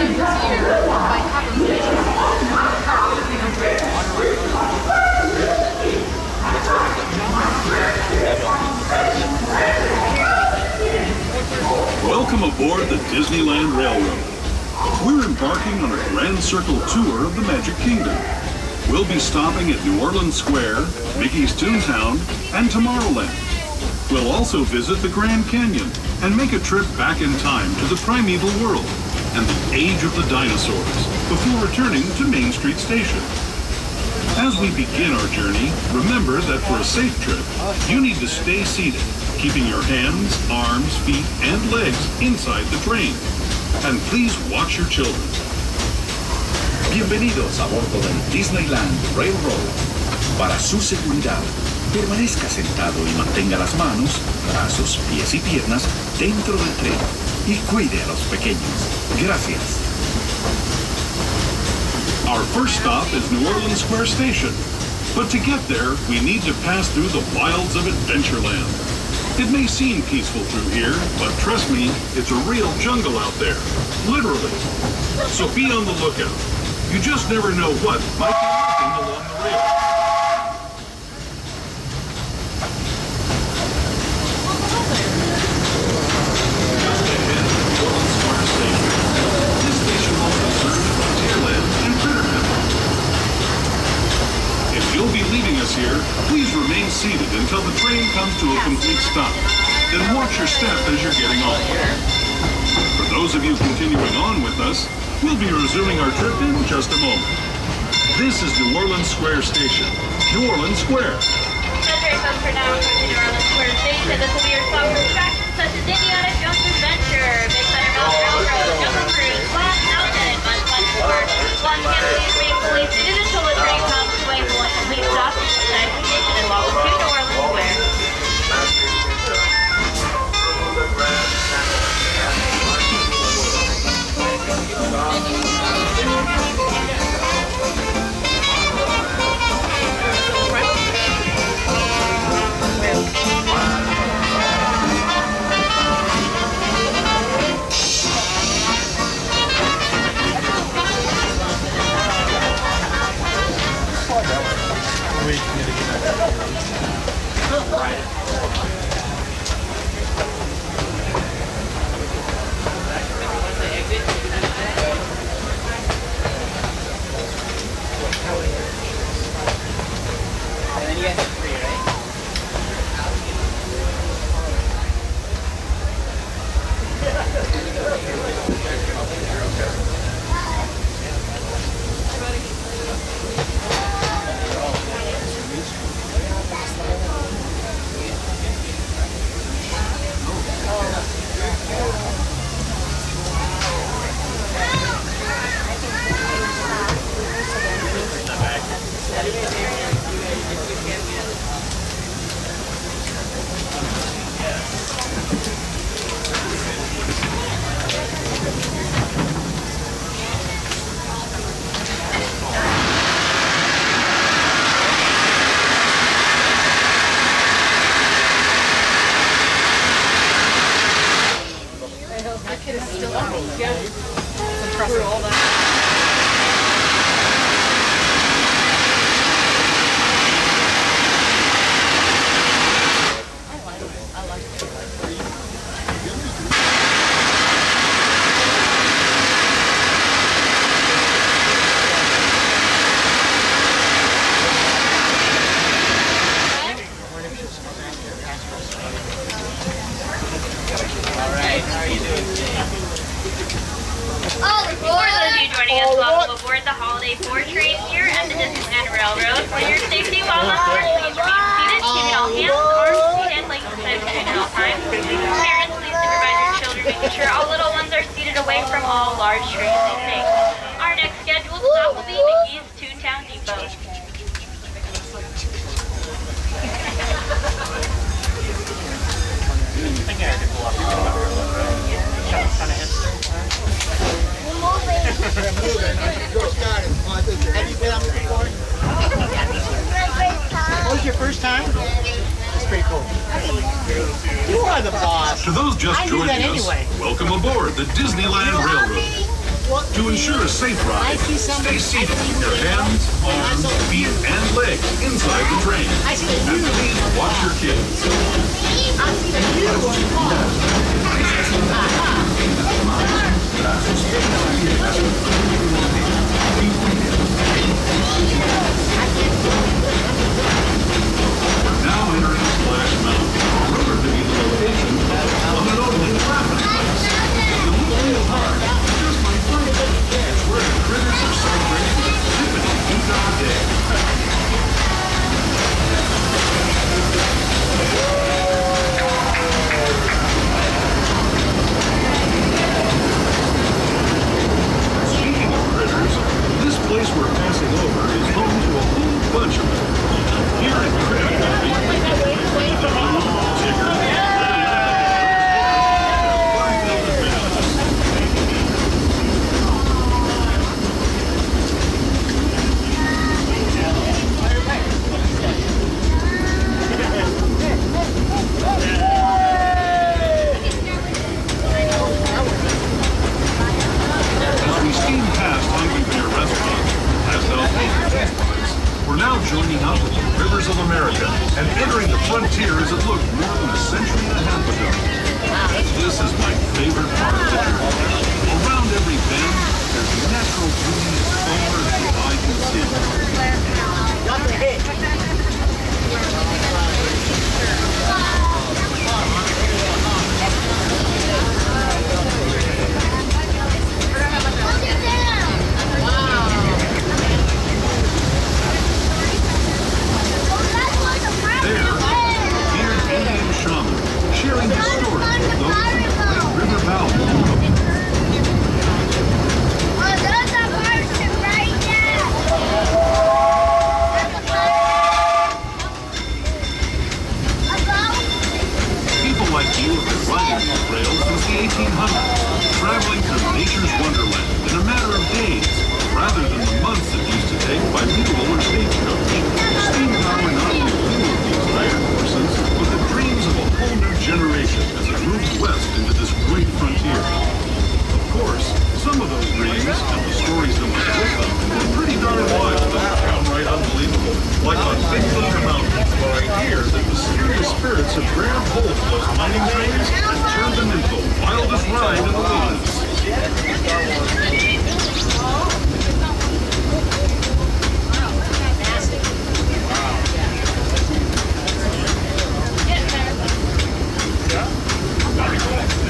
time this year might have a mission. Welcome aboard the Disneyland Railroad. We're embarking on a grand circle tour of the Magic Kingdom. We'll be stopping at New Orleans Square, Mickey's Toontown, and Tomorrowland. We'll also visit the Grand Canyon and make a trip back in time to the primeval world and the age of the dinosaurs before returning to Main Street Station. As we begin our journey, remember that for a safe trip, you need to stay seated, keeping your hands, arms, feet, and legs inside the train. And please watch your children. Bienvenidos a bordo del Disneyland Railroad. Para su seguridad, permanezca sentado y mantenga las manos, brazos, pies y piernas dentro del tren y cuide a los pequeños. Gracias. Our first stop is New Orleans Square Station. But to get there, we need to pass through the wilds of Adventureland. It may seem peaceful through here, but trust me, it's a real jungle out there. Literally. So be on the lookout. You just never know what might be lurking along the rail. Just ahead of New Orleans Square Station. This station also serves Frontierland and Critterville. If you'll be leaving us here, please remain seated until the train comes to a complete stop. Then watch your step as you're getting off. For those of you continuing on with us, we'll be resuming our trip in just a moment. This is New Orleans Square Station. New Orleans Square. That's right, folks. For now, we're to New Orleans Square Station. This will be your stop for attractions such as Indiana Jones Adventure, Big Thunder Mountain Railroad, Jungle Cruise, Glass Mountain, and much, much more. Once again, please remain fully seated until the train comes to a full and complete stop. Next station, and welcome to New Orleans Square. Welcome aboard the Holiday 4 train here at the Disneyland Railroad. For your safety while on board, please remain seated, keeping all hands, arms, feet, and legs inside the train at all times. Parents, please supervise your children, making sure all little ones are seated away from all large trains they take. Our next scheduled stop will be Mickey's Toontown Depot. Have you been up before? What was your first time? It's pretty cool. You are the boss. To those just joining us, welcome aboard the Disneyland Railroad. To ensure a safe ride, stay seated with your hands, arms, feet, and legs inside the train. And please watch your kids. We're now entering Splash Mountain, rumored to be the location of an opening traffic lights. The loop hard, just my friend. It's where the critters are celebrating the Tiffany Utah Day. Speaking of critters, this place we're passing over is home to a whole bunch of them. Here in Critter Country, Tigger, fun-filled adventures. As we steam past Hungry Bear restaurants, past Alpha's taste buds, we're now joining up with the rivers of America and entering the frontier as it looked more than a century and a half ago. This is my favorite part of the journey. Around every bend, there's natural beauty as far as the eye can see. There, bearded Indian shaman sharing his story with those in the Red River Valley. People like you have been riding these trails since the 1800s, traveling through nature's wonderland in a matter of days, rather than the months it used to take by mule or stagecoach. Steam power not only fueled these iron horses, but the dreams of a whole new generation as it moved west into this great frontier. Of course, some of those dreams and the stories that went with them were pretty darn wild and downright unbelievable. Like on Big Thunder Mountain, where I hear that mysterious spirits have grabbed hold of those mining trains and turned them into the wildest ride in the wilderness.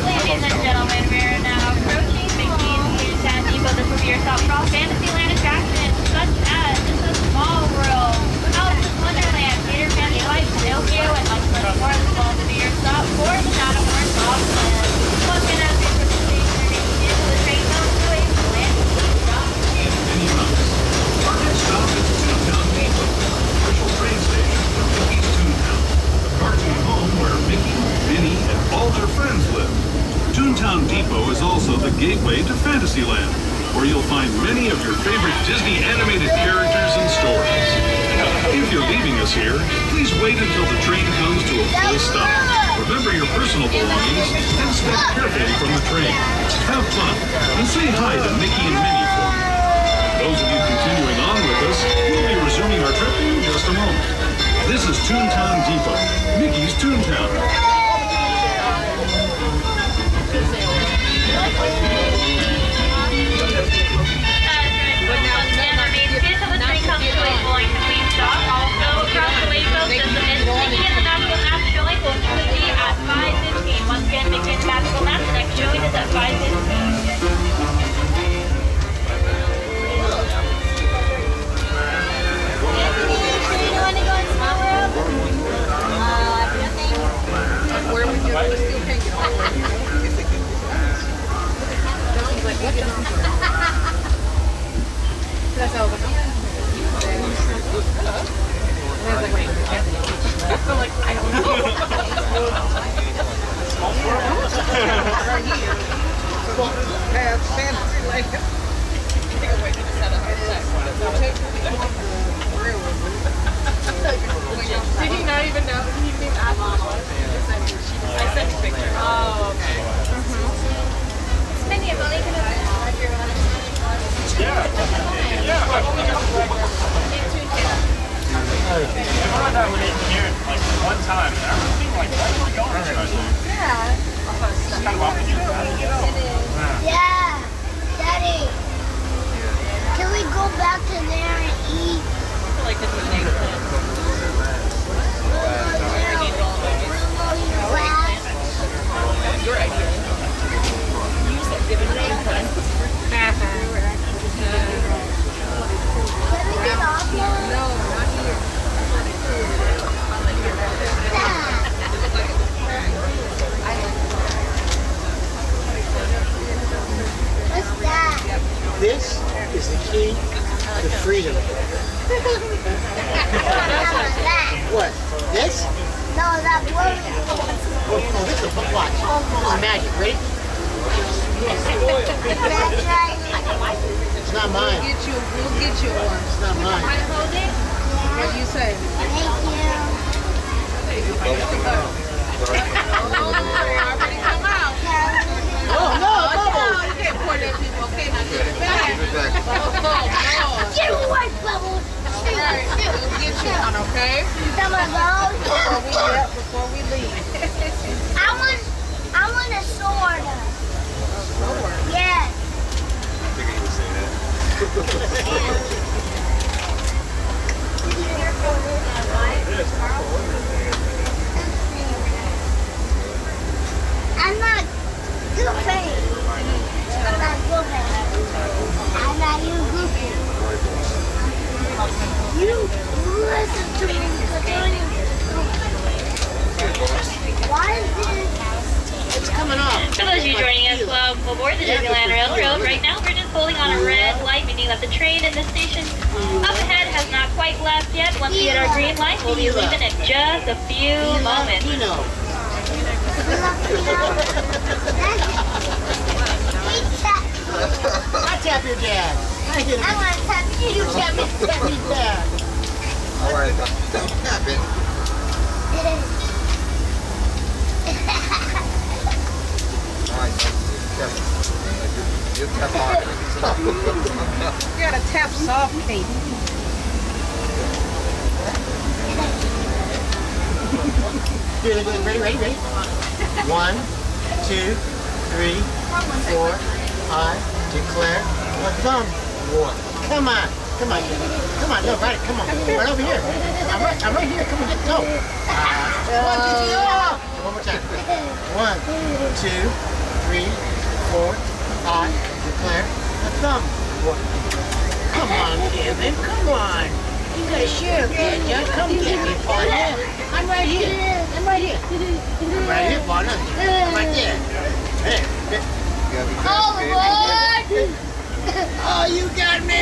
Ladies and gentlemen, we are now approaching Mickey's Toontown Depot. This will be your stop for all Fantasyland attractions, such as It's a Small World, Alice in Wonderland, Peter Pan, Life, Pinocchio, and much more. This will also be your stop for the Matterhorn Golf Club. Once again, as we proceed into the train zone to a landing stop. Minnie Mouse. Our next stop is Toontown Depot, official train station for Mickey's Toontown, the cartoon home where Mickey, Minnie, and all their friends live. Toontown Depot is also the gateway to Fantasyland, where you'll find many of your favorite Disney animated characters and stories. If you're leaving us here, please wait until the train comes to a full stop. Remember your personal belongings and step carefully from the train. Have fun and say hi to Mickey and Minnie for me. Those of you continuing on with us, we'll be resuming our trip in just a moment. This is Toontown Depot, Mickey's Toontown. Once again, Mickey's Magical Map. The next showing is at 5:15. Where we do the steel tank all the way. John's like, what That's over. And I was like, wait, I'm like, I don't know. Did he not even know? He didn't even ask me. I sent a picture. Oh, okay. Minnie, I'm only going to time. Everything like that. We're going to, I think. Yeah. It's kind of opposite. Yeah, Daddy. Can we go back to there and eat? I feel like this is an excellent. Your idea. You said give it an eggplant. Can we get off now? No, not here. What's that? This is the key to freedom. What? This? No, that one. Oh, this is a watch. This is magic. Ready? That's right. It's not mine. We'll get you one. It's not mine. What do you say? Thank you. Oh, they already come out. Oh, no, Bubbles. You can't pour that people. Okay, now give it back. Get away, Bubbles. Alright, we'll get you one, okay? Some of those. Before we leave. I want a sword. Yes. I'm not goofy. I'm not goofy. I'm not you goofy. You listen to me. Why is this? It's coming off. For those of you joining us aboard the Disneyland Railroad, right now we're just holding on a red light, meaning that the train in the station up ahead has not quite left yet. Once we hit our green light, we'll be leaving in just a few moments. You know. I tap your dad. I want to tap you. You tap me, dad. All right, don't tap it. All right, tap it. You tap hard. You gotta tap soft, Kate. Ready? 1, 2, 3, 4. I declare a thumb war. Come on. No, right. Come on. Right over here. I'm right here. Come on, let's go. 1, 2, 3. One more time. 1, 2, 3, 4. I declare a thumb war. Come on, Kevin. Come on. You gotta share, kid. Just come get me, partner. I'm right here. I'm right here, partner. I'm right there. Hey. Hollywood! Oh, you got me!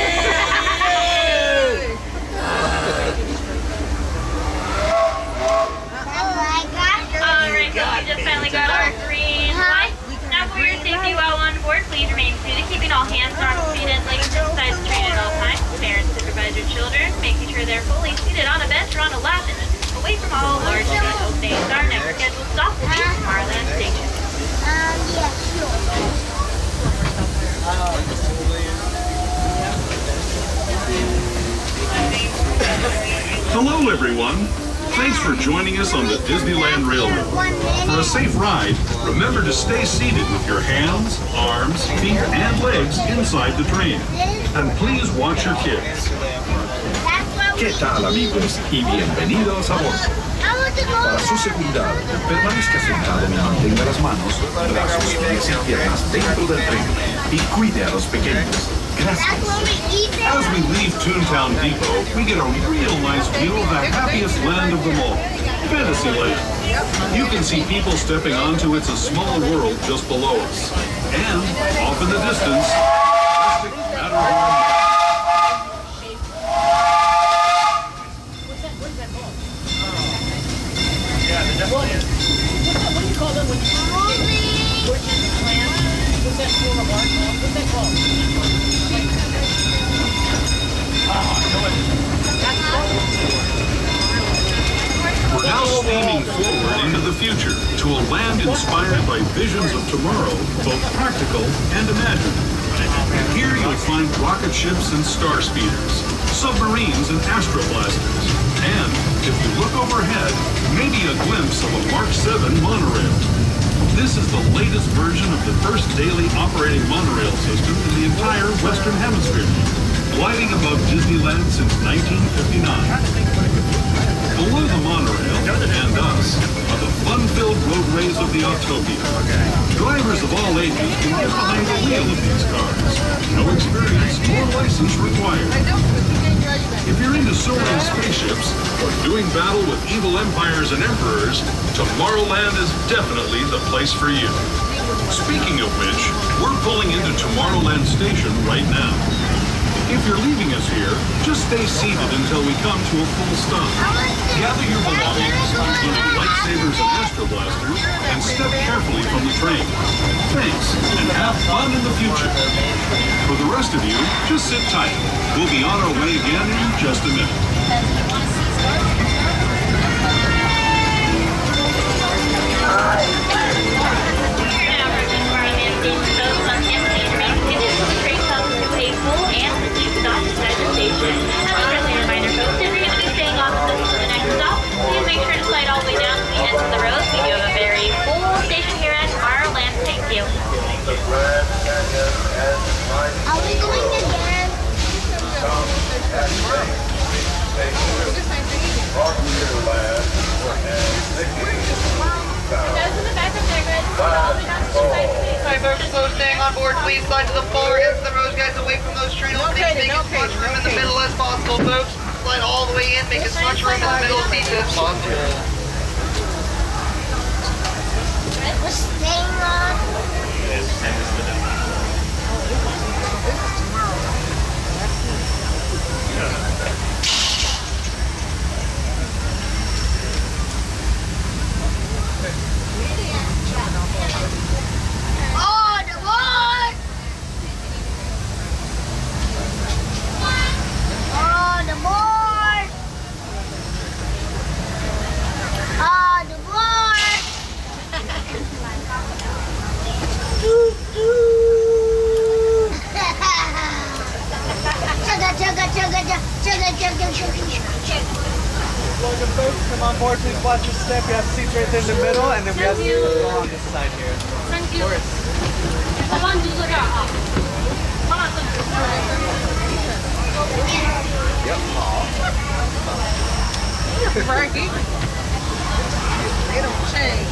Alright, so we just finally got our green light. Now for your safety while on board, please remain seated, keeping all hands, arms, feet, and legs inside the train at all times. Parents supervise your children, making sure they're fully seated on a bench or on a lap and away from all large vehicle stations. Our next scheduled stop will be Marlin Station. Yeah, sure. Hello, everyone. Thanks for joining us on the Disneyland Railroad. For a safe ride, remember to stay seated with your hands, arms, feet, and legs inside the train. And please watch your kids. ¿Qué tal, amigos? Y bienvenidos a bordo. Para su seguridad, permanezca sentado y mantenga las manos, brazos, pies y piernas dentro del tren y cuide a los pequeños. Gracias. As we leave Toontown Depot, we get a real nice view of the happiest land of them all, Fantasyland. You can see people stepping onto It's a Small World just below us. And, off in the distance, plastic Matterhorn. What do you call that when you push in the clam? What's that form of art called? What's that called? We're now steaming forward into the future to a land inspired by visions of tomorrow, both practical and imagined. Here you'll find rocket ships and star speeders, submarines and astroblasters, And if you look overhead, maybe a glimpse of a Mark 7 monorail. This is the latest version of the first daily operating monorail system in the entire Western Hemisphere, gliding above Disneyland since 1959. Below the monorail and us are the fun-filled roadways of the Autopia. Drivers of all ages can get behind the wheel of these cars. No experience or license required. If you're into soaring spaceships or doing battle with evil empires and emperors, Tomorrowland is definitely the place for you. Speaking of which, we're pulling into Tomorrowland Station right now. If you're leaving us here, just stay seated until we come to a full stop. Gather your belongings, including lightsabers and astro blasters, and step carefully from the train. Thanks, and have fun in the future. For the rest of you, just sit tight. We'll be on our way again in just a minute. Are we going again? Sorry, folks, so staying on board, please slide to the far ends of the road, guys, away from those train openings. Make as much room in the middle as possible, folks. Slide all the way in, make as much room in the middle seats as possible. We're staying on. Welcome folks, come on board, please watch your step. We have seats right there in the middle, and then we have seats on this side here. Thank you. Of course. Frankie. They don't change.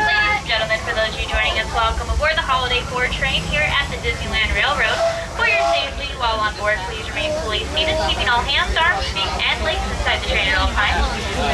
Ladies and gentlemen, for those of you joining us, welcome aboard the Holiday 4 train here at the Disneyland Railroad. For your safety while on board, please remain fully seated, keeping all hands, arms, feet, and legs inside the train at all times.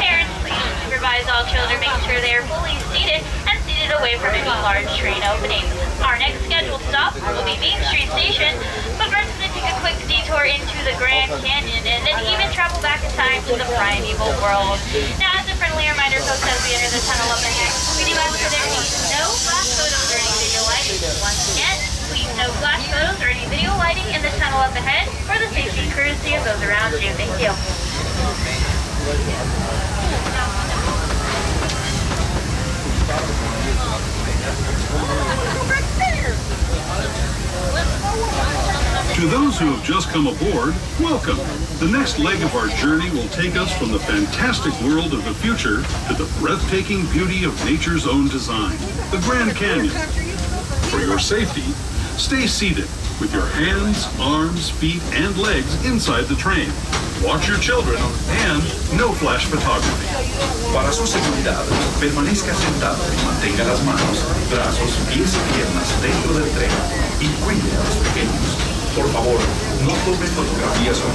Parents, please supervise all children, making sure they are fully seated and seated away from any large train openings. Our next scheduled stop will be Main Street Station, but first we're going to take a quick detour into the Grand Canyon and then even travel back in time to the primeval world. Now, as a friendly reminder, folks, as we enter the tunnel up ahead, we do ask that there be no flash photos or any video lighting. Once again, please no flash photos or any video lighting in the tunnel up ahead for the safety and courtesy of those around you. Thank you. To those who have just come aboard, welcome. The next leg of our journey will take us from the fantastic world of the future to the breathtaking beauty of nature's own design, the Grand Canyon. For your safety, stay seated with your hands, arms, feet, and legs inside the train. Watch your children and No flash photography. Para su seguridad, permanezca sentado y mantenga las manos, brazos, pies y piernas dentro del tren y cuide a los pequeños. Por favor, no tome fotografías con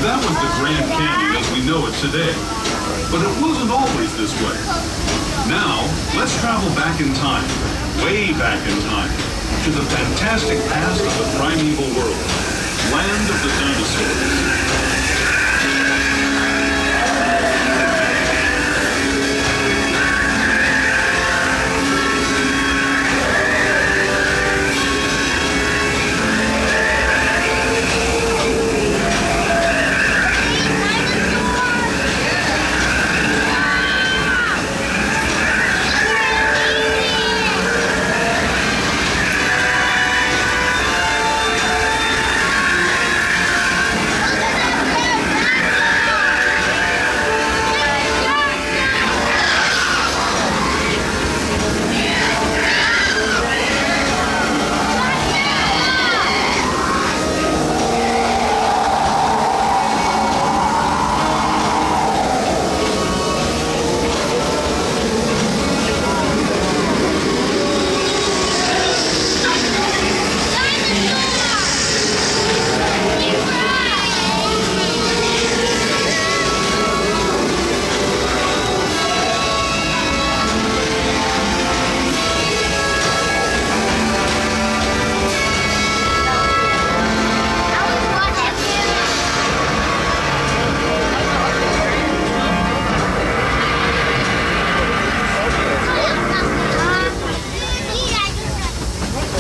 That was the Grand Canyon as we know it today. But it wasn't always this way. Now, let's travel back in time, way back in time, to the fantastic past of the primeval world, land of the dinosaurs.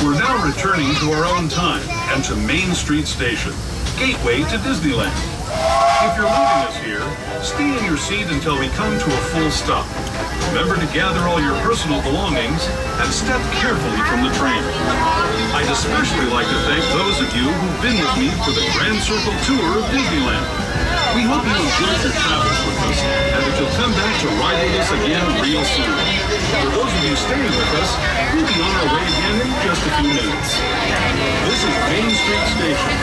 We're now returning to our own time and to Main Street Station, gateway to Disneyland. If you're leaving us here, stay in your seat until we come to a full stop. Remember to gather all your personal belongings and step carefully from the train. I'd especially like to thank those of you who've been with me for the Grand Circle Tour of Disneyland. We hope you enjoyed your travels with us and that you'll come back to ride with us again real soon. For those of you staying with us, we'll be on our way again in just a few minutes. This is Main Street Station,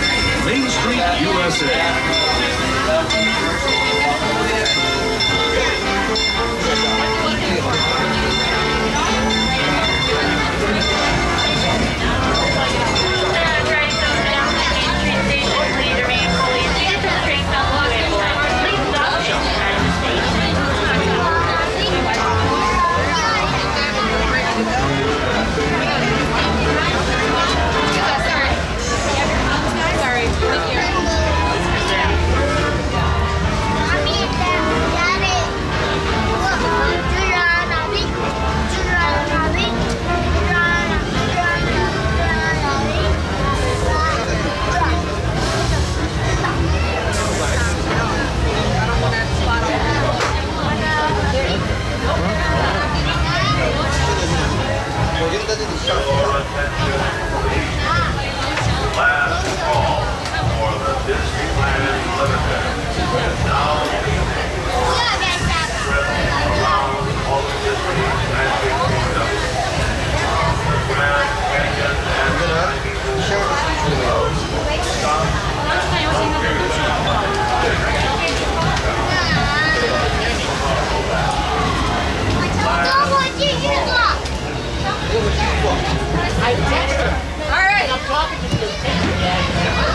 Main Street, USA. Last call for the Disneyland Limited. Now, around all the Disney Magic Kingdom. The Grand Canyon and All right. I'm talking to you.